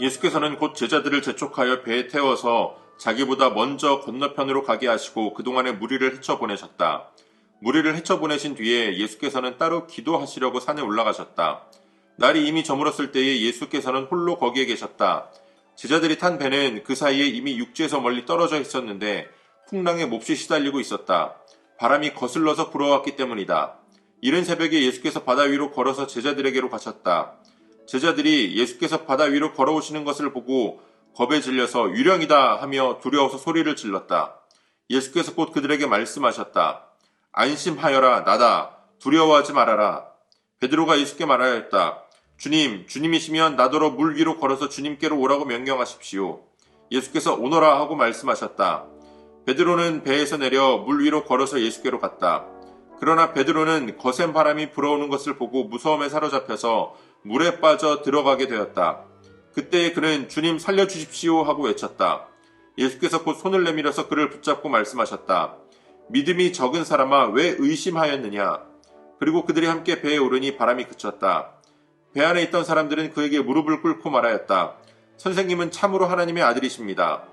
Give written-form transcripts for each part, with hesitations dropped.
예수께서는 곧 제자들을 재촉하여 배에 태워서 자기보다 먼저 건너편으로 가게 하시고 그동안에 무리를 헤쳐보내셨다. 무리를 헤쳐보내신 뒤에 예수께서는 따로 기도하시려고 산에 올라가셨다. 날이 이미 저물었을 때에 예수께서는 홀로 거기에 계셨다. 제자들이 탄 배는 그 사이에 이미 육지에서 멀리 떨어져 있었는데 풍랑에 몹시 시달리고 있었다. 바람이 거슬러서 불어왔기 때문이다. 이른 새벽에 예수께서 바다 위로 걸어서 제자들에게로 가셨다. 제자들이 예수께서 바다 위로 걸어오시는 것을 보고 겁에 질려서 유령이다 하며 두려워서 소리를 질렀다. 예수께서 곧 그들에게 말씀하셨다. 안심하여라, 나다. 두려워하지 말아라. 베드로가 예수께 말하였다. 주님, 주님이시면 나더러 물 위로 걸어서 주님께로 오라고 명령하십시오. 예수께서 오너라 하고 말씀하셨다. 베드로는 배에서 내려 물 위로 걸어서 예수께로 갔다. 그러나 베드로는 거센 바람이 불어오는 것을 보고 무서움에 사로잡혀서 물에 빠져 들어가게 되었다. 그때 그는 주님 살려주십시오 하고 외쳤다. 예수께서 곧 손을 내밀어서 그를 붙잡고 말씀하셨다. 믿음이 적은 사람아 왜 의심하였느냐. 그리고 그들이 함께 배에 오르니 바람이 그쳤다. 배 안에 있던 사람들은 그에게 무릎을 꿇고 말하였다. 선생님은 참으로 하나님의 아들이십니다.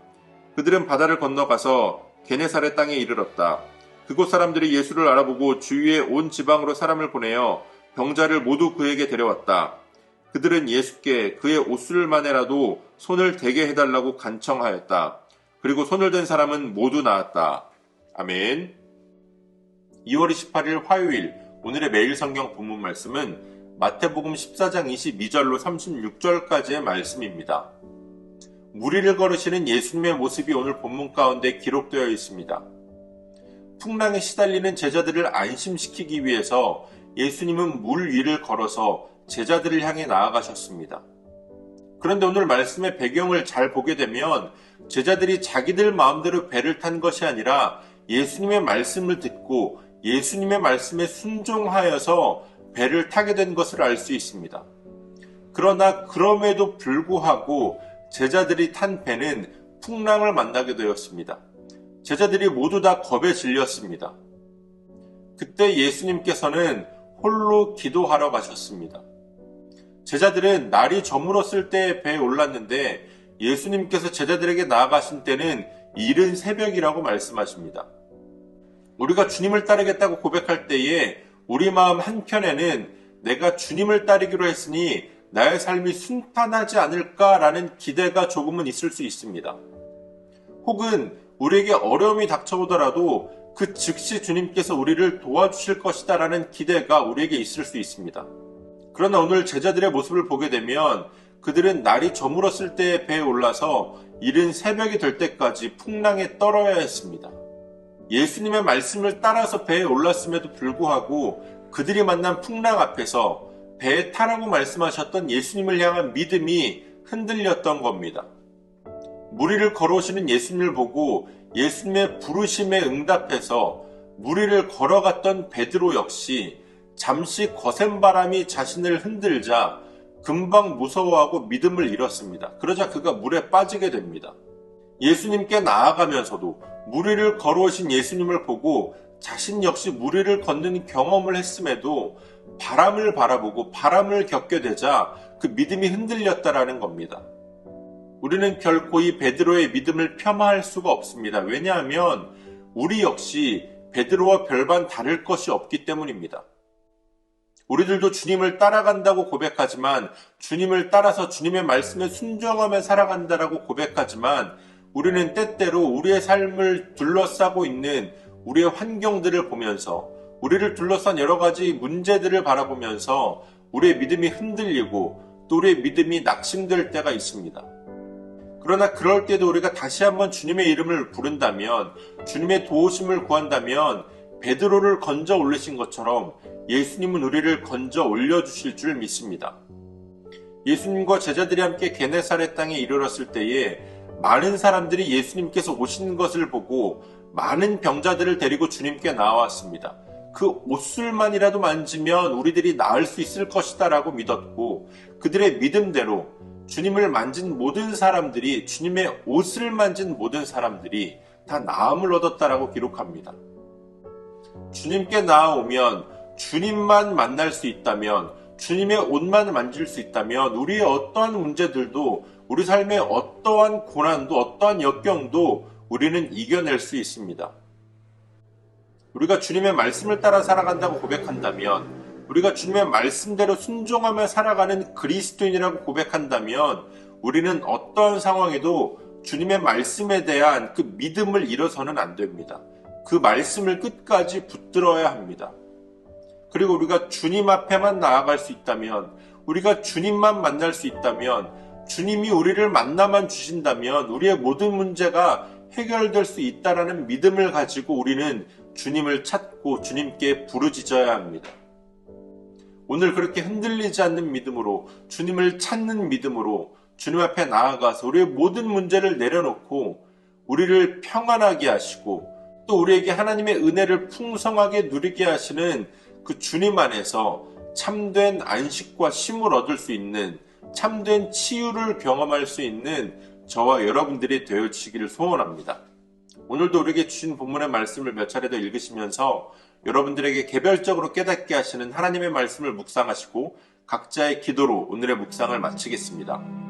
그들은 바다를 건너가서 게네사렛 땅에 이르렀다. 그곳 사람들이 예수를 알아보고 주위의 온 지방으로 사람을 보내어 병자를 모두 그에게 데려왔다. 그들은 예수께 그의 옷술만에라도 손을 대게 해달라고 간청하였다. 그리고 손을 댄 사람은 모두 나았다. 아멘. 2월 28일 화요일 오늘의 매일 성경 본문 말씀은 마태복음 14장 22절로 36절까지의 말씀입니다. 무리를 걸으시는 예수님의 모습이 오늘 본문 가운데 기록되어 있습니다. 풍랑에 시달리는 제자들을 안심시키기 위해서 예수님은 물 위를 걸어서 제자들을 향해 나아가셨습니다. 그런데 오늘 말씀의 배경을 잘 보게 되면 제자들이 자기들 마음대로 배를 탄 것이 아니라 예수님의 말씀을 듣고 예수님의 말씀에 순종하여서 배를 타게 된 것을 알 수 있습니다. 그러나 그럼에도 불구하고 제자들이 탄 배는 풍랑을 만나게 되었습니다. 제자들이 모두 다 겁에 질렸습니다. 그때 예수님께서는 홀로 기도하러 가셨습니다. 제자들은 날이 저물었을 때 배에 올랐는데 예수님께서 제자들에게 나아가신 때는 이른 새벽이라고 말씀하십니다. 우리가 주님을 따르겠다고 고백할 때에 우리 마음 한켠에는 내가 주님을 따르기로 했으니 나의 삶이 순탄하지 않을까라는 기대가 조금은 있을 수 있습니다. 혹은 우리에게 어려움이 닥쳐오더라도 그 즉시 주님께서 우리를 도와주실 것이다라는 기대가 우리에게 있을 수 있습니다. 그러나 오늘 제자들의 모습을 보게 되면 그들은 날이 저물었을 때에 배에 올라서 이른 새벽이 될 때까지 풍랑에 떨어야 했습니다. 예수님의 말씀을 따라서 배에 올랐음에도 불구하고 그들이 만난 풍랑 앞에서 배에 타라고 말씀하셨던 예수님을 향한 믿음이 흔들렸던 겁니다. 무리를 걸어오시는 예수님을 보고 예수님의 부르심에 응답해서 무리를 걸어갔던 베드로 역시 잠시 거센 바람이 자신을 흔들자 금방 무서워하고 믿음을 잃었습니다. 그러자 그가 물에 빠지게 됩니다. 예수님께 나아가면서도 무리를 걸어오신 예수님을 보고 자신 역시 무리를 걷는 경험을 했음에도 바람을 바라보고 바람을 겪게 되자 그 믿음이 흔들렸다라는 겁니다. 우리는 결코 이 베드로의 믿음을 폄하할 수가 없습니다. 왜냐하면 우리 역시 베드로와 별반 다를 것이 없기 때문입니다. 우리들도 주님을 따라간다고 고백하지만 주님을 따라서 주님의 말씀에 순종하며 살아간다라고 고백하지만 우리는 때때로 우리의 삶을 둘러싸고 있는 우리의 환경들을 보면서 우리를 둘러싼 여러 가지 문제들을 바라보면서 우리의 믿음이 흔들리고 또 우리의 믿음이 낙심될 때가 있습니다. 그러나 그럴 때도 우리가 다시 한번 주님의 이름을 부른다면 주님의 도우심을 구한다면 베드로를 건져 올리신 것처럼 예수님은 우리를 건져 올려주실 줄 믿습니다. 예수님과 제자들이 함께 게네사렛 땅에 이르렀을 때에 많은 사람들이 예수님께서 오신 것을 보고 많은 병자들을 데리고 주님께 나왔습니다. 그 옷술만이라도 만지면 우리들이 나을 수 있을 것이다 라고 믿었고 그들의 믿음대로 주님을 만진 모든 사람들이 주님의 옷을 만진 모든 사람들이 다 나음을 얻었다라고 기록합니다. 주님께 나아오면 주님만 만날 수 있다면 주님의 옷만 만질 수 있다면 우리의 어떠한 문제들도, 우리 삶의 어떠한 고난도, 어떠한 역경도 우리는 이겨낼 수 있습니다. 우리가 주님의 말씀을 따라 살아간다고 고백한다면, 우리가 주님의 말씀대로 순종하며 살아가는 그리스도인이라고 고백한다면, 우리는 어떠한 상황에도 주님의 말씀에 대한 그 믿음을 잃어서는 안 됩니다. 그 말씀을 끝까지 붙들어야 합니다. 그리고 우리가 주님 앞에만 나아갈 수 있다면, 우리가 주님만 만날 수 있다면, 주님이 우리를 만나만 주신다면 우리의 모든 문제가 해결될 수 있다라는 믿음을 가지고 우리는 주님을 찾고 주님께 부르짖어야 합니다. 오늘 그렇게 흔들리지 않는 믿음으로, 주님을 찾는 믿음으로 주님 앞에 나아가서 우리의 모든 문제를 내려놓고 우리를 평안하게 하시고 또 우리에게 하나님의 은혜를 풍성하게 누리게 하시는 그 주님 안에서 참된 안식과 쉼을 얻을 수 있는, 참된 치유를 경험할 수 있는 저와 여러분들이 되어주시기를 소원합니다. 오늘도 우리에게 주신 본문의 말씀을 몇 차례 더 읽으시면서 여러분들에게 개별적으로 깨닫게 하시는 하나님의 말씀을 묵상하시고 각자의 기도로 오늘의 묵상을 마치겠습니다.